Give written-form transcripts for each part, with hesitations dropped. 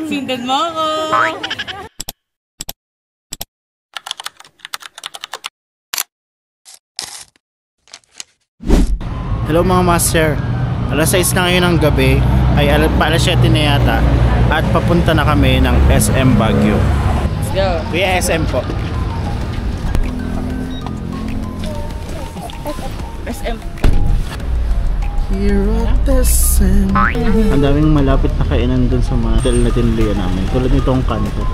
Sundan mo ako. Hello mga master. Alas 6 na ngayon ng gabi. Ay alas 7 na yata. At papunta na kami ng SM Baguio. Let's go. Kuya SM po. SM. Here at SM. Ang daming malapit na kainan dun sa mga hotel na tinuluyan namin. Tulad nitong kanto.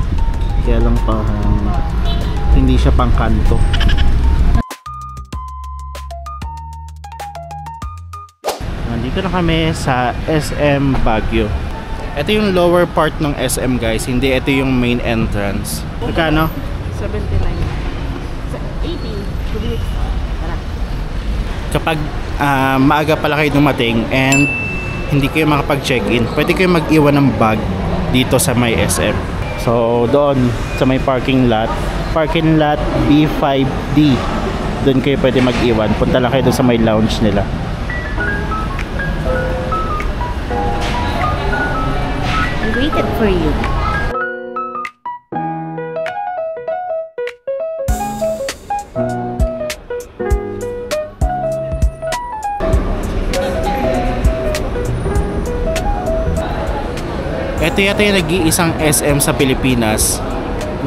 Kaya lang parang hindi siya pang kanto. Nandito na kami sa SM Baguio. Ito yung lower part ng SM guys. Hindi ito yung main entrance. Magkano? 79. 80. Tara. Kapag maaga pala kayo dumating and hindi kayo makapag-check-in, pwede kayo mag-iwan ng bag dito sa may SM. So doon sa may parking lot B5D, doon kayo pwede mag-iwan. Punta lang kayo doon sa may lounge nila. I waited for you. Ito yata yung nag-iisang SM sa Pilipinas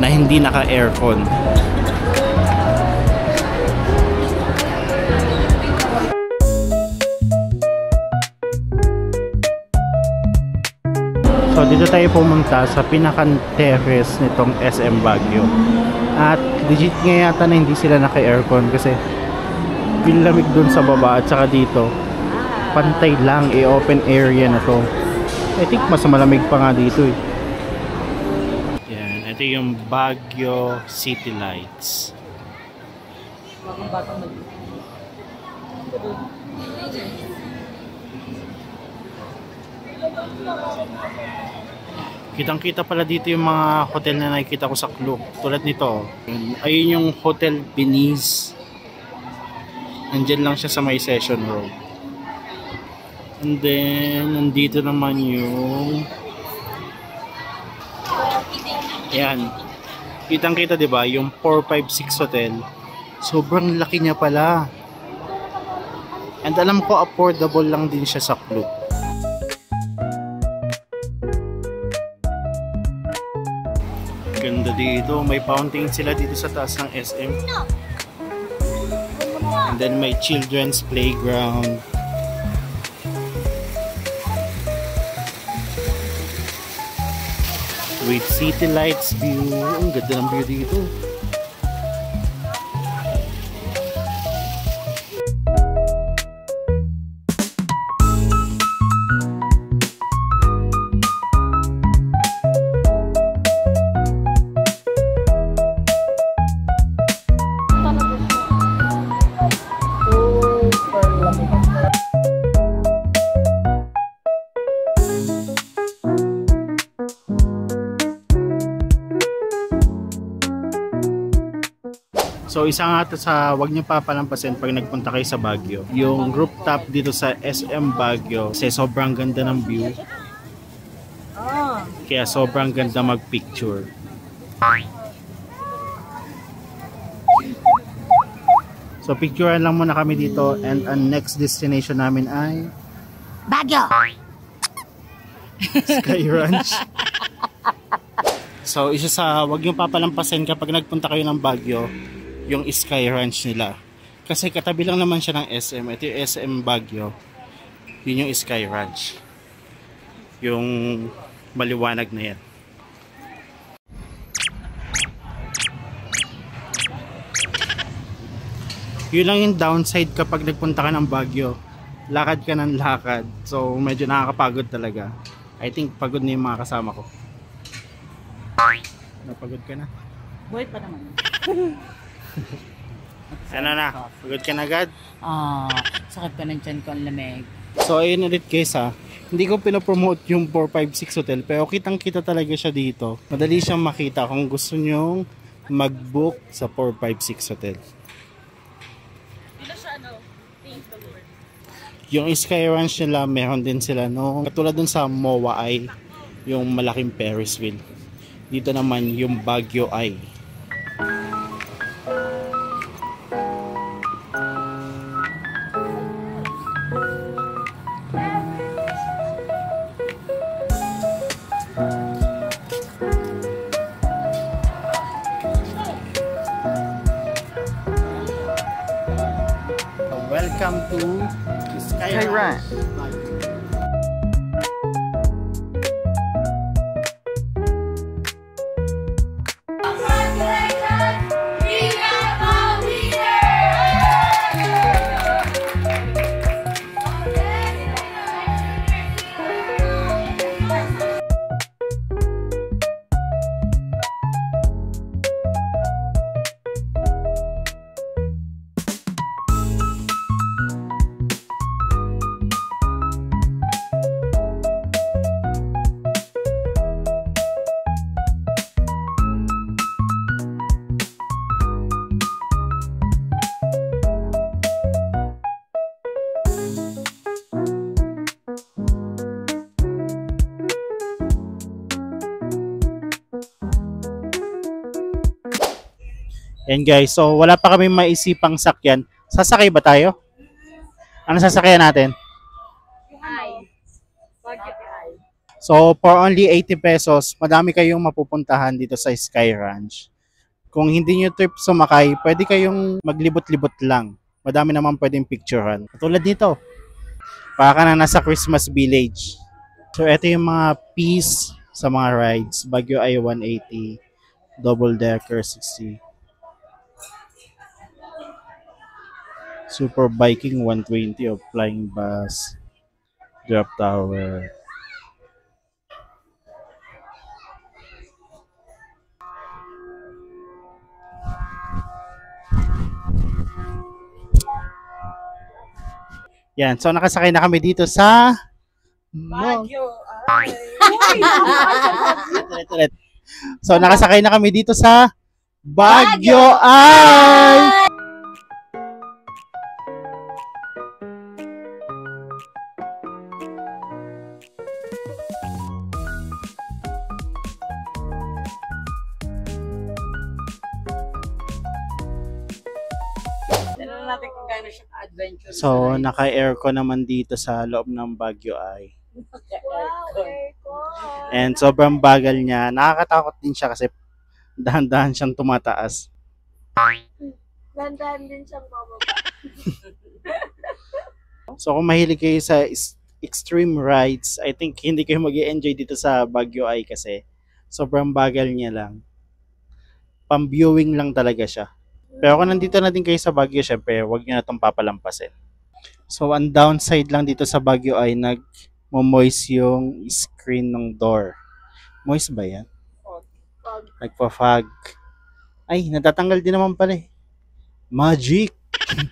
na hindi naka-aircon. So dito tayo pumunta sa pinaka-terrace nitong SM Baguio. At legit nga yata na hindi sila naka-aircon kasi lamig dun sa baba at saka dito pantay lang, open area na to. I think mas malamig pa nga dito eh. Yan, ito yung Baguio City Lights. Kitang-kita pala dito yung mga hotel na nakikita ko sa Klook. Tulad nito. Ayun yung Hotel Beniz. Nandyan lang siya sa may session room. And then, nandito naman yung... Ayan. Kitang-kita diba? Yung 456 Hotel. Sobrang laki niya pala. And alam ko, affordable lang din siya sa Klook. Ganda dito. May fountain sila dito sa taas ng SM. And then may children's playground. With city lights view. Ang ganda ng view dito. So isa nga ito sa wag niyo papalampasin pag nagpunta kayo sa Baguio. Yung rooftop dito sa SM Baguio kasi sobrang ganda ng view. Kaya sobrang ganda mag-picture. So picturean lang muna kami dito and ang next destination namin ay Baguio! Sky Ranch. So isa sa wag niyo papalampasin kapag nagpunta kayo ng Baguio, yung Sky Ranch nila. Kasi katabi lang naman siya ng SM. Ito yung SM Baguio. Yun yung Sky Ranch. Yung maliwanag na yan. Yun lang yung downside kapag nagpunta ka ng Baguio. Lakad ka ng lakad. So medyo nakakapagod talaga. I think pagod na yung mga kasama ko. Napagod ka na? Boy pa naman. Ano na? Pagod ka na agad? Sakit pa ng tiyan ko ang lamig. So ayun ulit guys ha. Hindi ko pinopromote yung 456 Hotel pero kitang kita talaga siya dito. Madali siyang makita kung gusto nyong mag-book sa 456 Hotel. Yung Sky Ranch nila, meron din sila no. Katulad dun sa MOA ay yung malaking Ferris wheel. Dito naman yung Baguio Eye. Welcome to Sky Ranch. And guys, so wala pa kami maisipang sakyan. Sasakay ba tayo? Ano sasakyan natin? So for only 80 pesos, madami kayong mapupuntahan dito sa Sky Ranch. Kung hindi nyo trip sumakay, pwede kayong maglibot-libot lang. Madami naman pwedeng picturean. Katulad dito. Para ka na nasa Christmas Village. So ito yung mga piece sa mga rides. Baguio Eye 180, Double Decker 60. Super Biking 120 of Flying Bus, Drop Tower. Yan, so nakasakay na kami dito sa Baguio. Ulit. So nakasakay na kami dito sa Baguio Eye. Natin kung gano'n siya ka-adventure. So, naka-aircon naman dito sa loob ng Baguio Eye. Wow, And sobrang bagal niya. Nakakatakot din siya kasi dahan-dahan siyang tumataas. Dahan-dahan din siyang bababa. So, kung mahilig kayo sa extreme rides, I think hindi kayo mag-i-enjoy dito sa Baguio Eye kasi sobrang bagal niya lang. Pang-viewing lang talaga siya. Pero kung nandito na din kayo sa Baguio, syempre, huwag nyo na itong papalampasin. So, ang downside lang dito sa Baguio ay nag-moist yung screen ng door. Moist ba yan? Nagpa-fog. Ay, natatanggal din naman pala eh. Magic!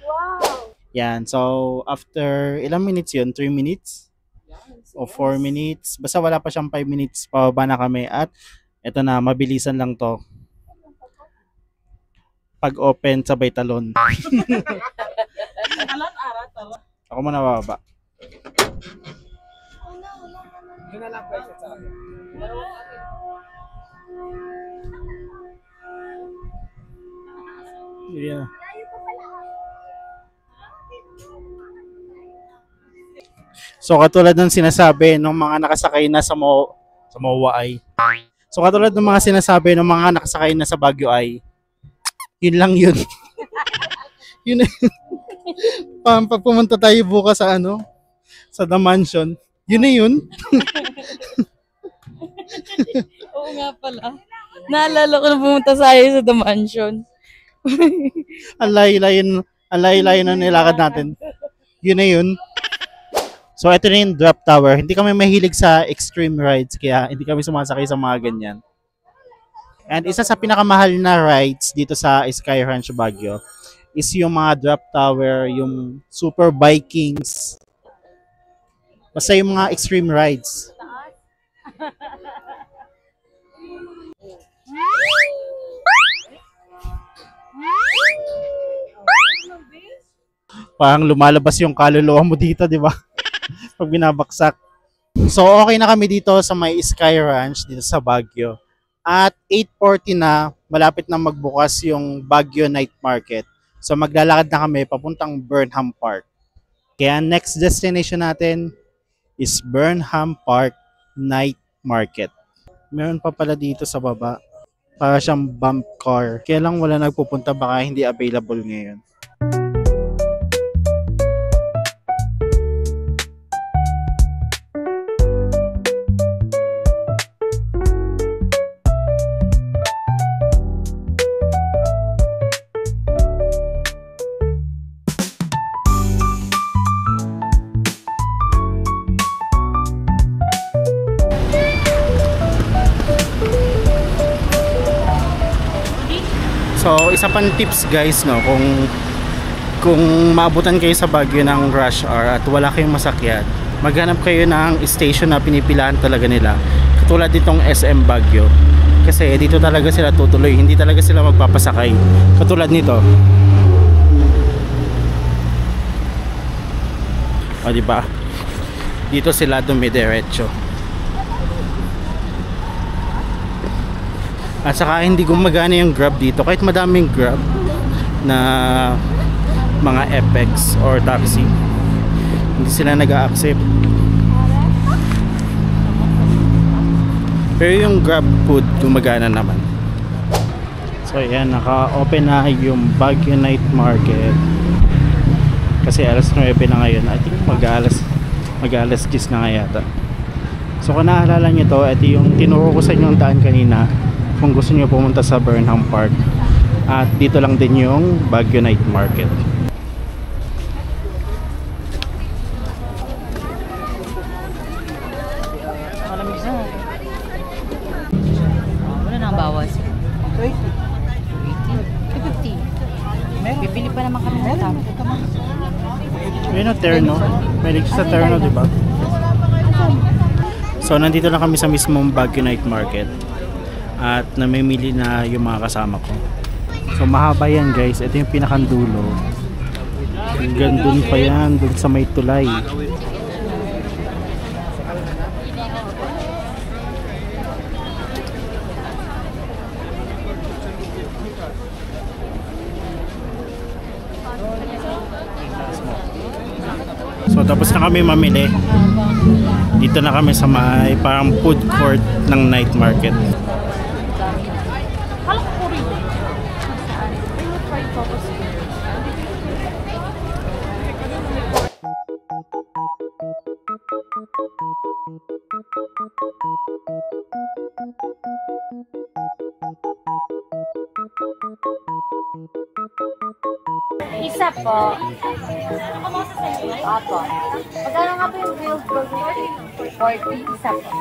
Wow! Yan, so, after ilang minutes yun? 3 minutes? O 4 minutes? Basta wala pa siyang 5 minutes, pababa na kami. At eto na, mabilisan lang to. Pag-open, sabay talon. Ako muna bababa. Yeah. So katulad ng sinasabi ng mga nakasakay na sa MOA Eye. So katulad ng mga sinasabi ng mga nakasakay na sa Baguio Eye. Yun lang yun. Yun na yun. Pag pumunta tayo bukas sa sa The Mansion. Yun na yun. Oo nga pala. Naalala ko na pumunta tayo sa The Mansion. Ang layo-layo na nilakad natin. Yun na yun. So ito na yung Drop Tower. Hindi kami mahilig sa extreme rides kaya hindi kami sumasakay sa mga ganyan. And isa sa pinakamahal na rides dito sa Sky Ranch Baguio is yung mga Drop Tower, yung Super Bikings. Basta yung mga extreme rides. Parang lumalabas yung kaluluwa mo dito, di ba? Pag binabaksak. So okay na kami dito sa may Sky Ranch dito sa Baguio. At 8:40 na, malapit na magbukas yung Baguio Night Market. So maglalakad na kami papuntang Burnham Park. Kaya next destination natin is Burnham Park Night Market. Meron pa pala dito sa baba. Para siyang bump car. Kaya lang wala nagpupunta, baka hindi available ngayon. So, isa pang tips guys, no, kung maabutan kayo sa Baguio ng rush hour at wala kayong masakyan, maghanap kayo ng station na pinipilahan talaga nila. Katulad ditong SM Baguio. Kasi dito talaga sila tutuloy, hindi talaga sila magpapasakay. Katulad nito. O, di ba? Dito sila dumidiretso. At saka hindi gumagana yung Grab dito kahit madaming Grab na mga FX or taxi, hindi sila nag-a-accept. Pero yung Grab food gumagana naman. So yan, naka-open na yung Baguio Night Market kasi alas 9 na ngayon. I think mag-alas 10 na nga yata. So kung naalala nyo to, ito yung tinuro ko sa inyo ang daan kanina kung gusto nyo pumunta sa Burnham Park. At dito lang din yung Baguio Night Market. Malamig na. Wala nang bawas. 20. 50. Bibili pa naman kami ng tamo. Yun ang terno. May sa terno, diba? So nandito na kami sa mismong Baguio Night Market. At namimili na yung mga kasama ko. So mahaba yan guys. Ito yung pinakandulo. Hanggang dun pa yan, dun sa may tulay. So tapos na kami mamili. Dito na kami sa may parang food court ng night market. Isa po. Apo. Magkano nga po yung grilled burger? 40. Isa po.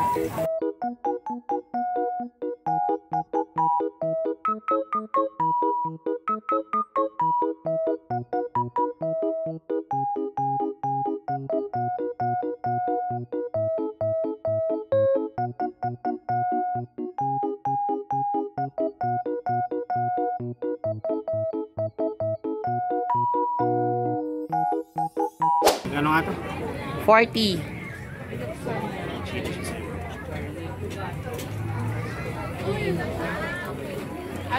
Ano nga to? 40.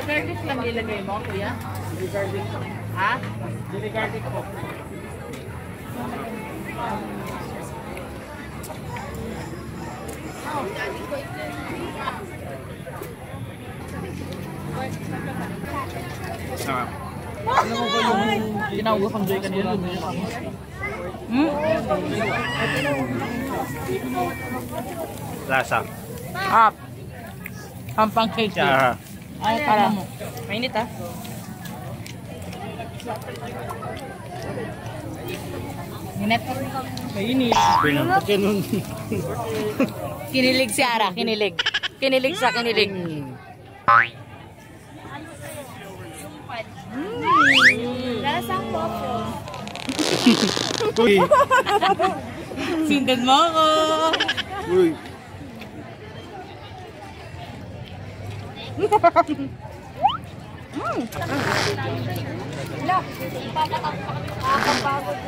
Garlic lang ilagay mo, kuya? Hindi garlic. Ha? Hindi garlic po. Sarap. Ano mo ba yung tinawag kang Joy kanina? Lasa. Up. Ang pancake. Tsaka Ay, para mo. Mainit ah. Init. Mainit. ganun. Kinilig si Ara, kinilig. Kinilig sa kinilig. Lasang waffle. Uy. Sindan mo ako. Uy. Nakakapagod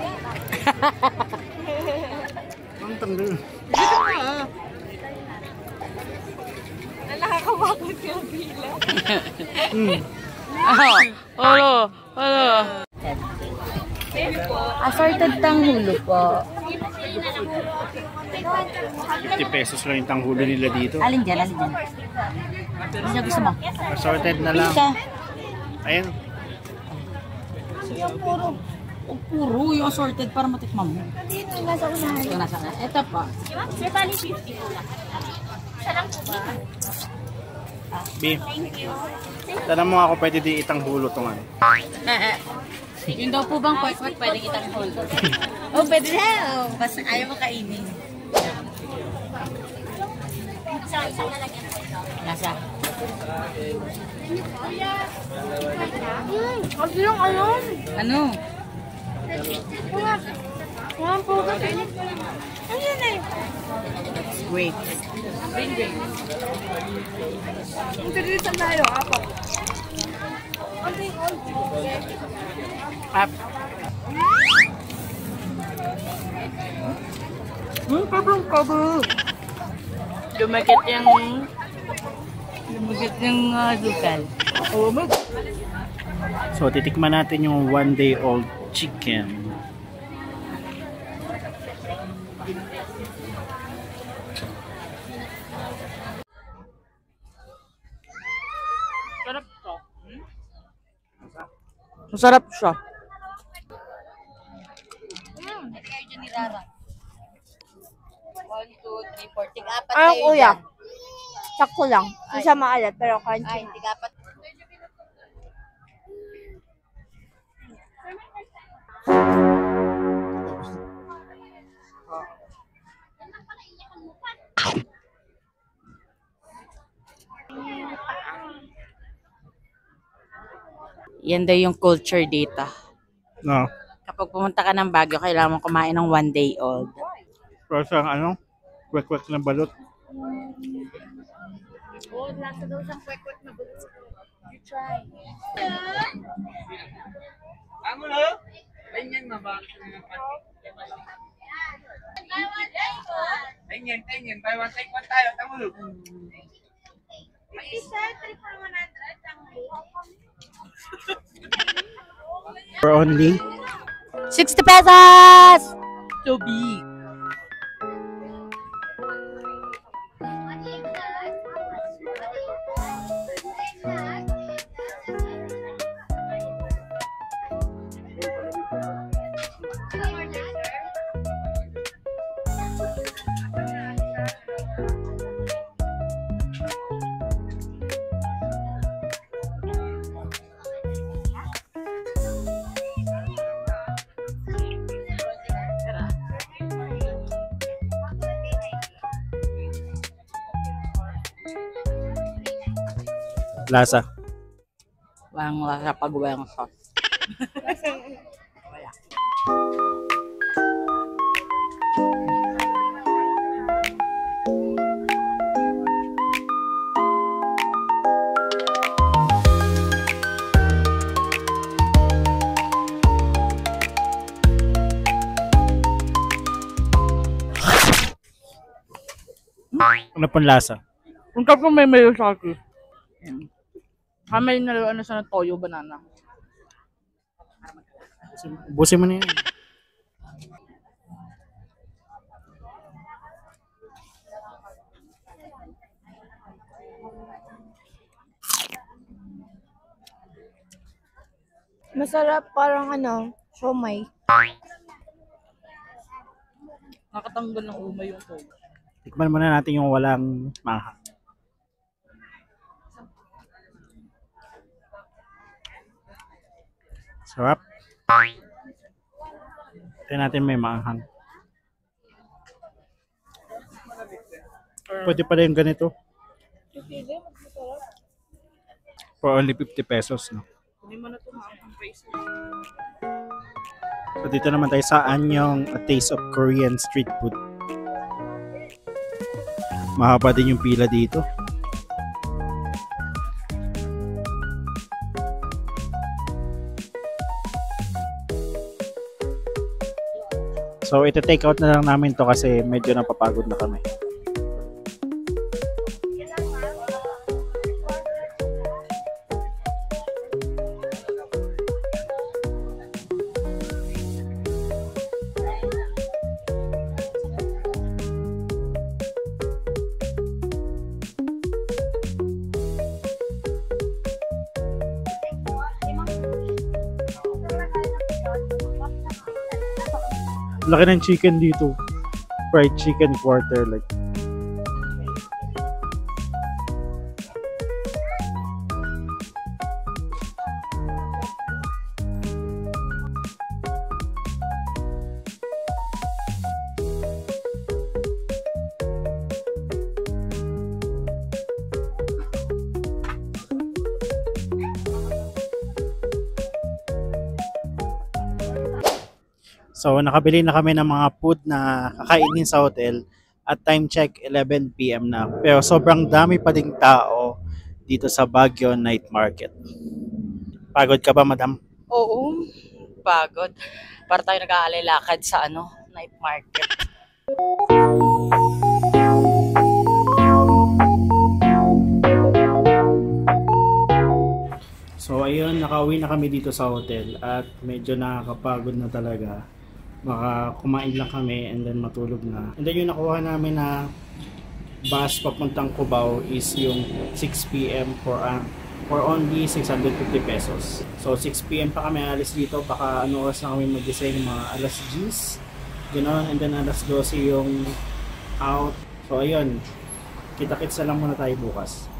yan. tanggal. Nakakawakot yung pila. Hello. Assorted tanghulo po. 50 pesos lang yung tanghulo nila dito. Alin dyan? Ano gusto mo? Assorted na lang. Isa. Ayun. Puro yung assorted para matikman mo. Dito, nasa unahan. Ito, nasa unahan. Ito pa. Sir, tali 50 po lang. B. Tanong mo ako pwede di itanghulo tong ano. Yung daw po bang kwek-kwek pwede kitang hold? Oh, pwede na. Oh, basta ayaw mo kainin. Nasa? Kasi yung ano? Ano? Walang po kasi. Ano yun eh? Wait. Ang tirisan tayo, apo. Up. Kabang-kabo. Lumagit yung sukal. Oo, mag. So titikman natin yung 1-day-old chicken. Masarap siya. Kayo dyan ni Rara. 1, 2, 3, 4. Tig-apat Ano kayo kuya? dyan. Sakto lang. Hindi siya maalat pero Ay, crunchy. tig-apat. Yan daw yung culture dito. No. Kapag pumunta ka ng Baguio, kailangan mo kumain ng 1-day-old. Pero siyang ano, kwek-kwek na balot. Oh, lasa daw siyang kwek-kwek na bulit. You try. Tingin, buy one take one tayo, tamo lo. For only 60 pesos! So big. lasa. Walang lasa pag walang sauce. Ano pong lasa? Ang sarap ng may mayo sa akin. May naluan na siya ng toyo banana. Busin mo na yun. Masarap parang ano, siomay. Nakatanggal ng umay yung toyo. Tikman muna natin yung walang maha. Sarap. Tignan natin may maanghang. Pwede pala yung ganito. For only 50 pesos. No? So dito naman tayo sa Anyong, A Taste of Korean Street Food. Mahaba din yung pila dito. So ite-take out na lang namin to kasi medyo napapagod na kami. Laki ng chicken dito. Fried chicken quarter like. So nakabili na kami ng mga food na kakainin sa hotel at time check 11 PM na. Pero sobrang dami pa ding tao dito sa Baguio Night Market. Pagod ka ba, madam? Oo, pagod. Para tayo nag-aalay-lakad sa night market. So ayun, nakauwi na kami dito sa hotel at medyo nakakapagod na talaga. Baka kumain lang kami and then matulog na. And then yung nakuha namin na bus papuntang Cubao is yung 6 PM for only 650 pesos. So 6 PM pa kami alis dito. Baka oras na kami mag-gising, mga alas 10. Ganoon, and then alas 12 yung out. So ayun, kita-kits na lang muna tayo bukas.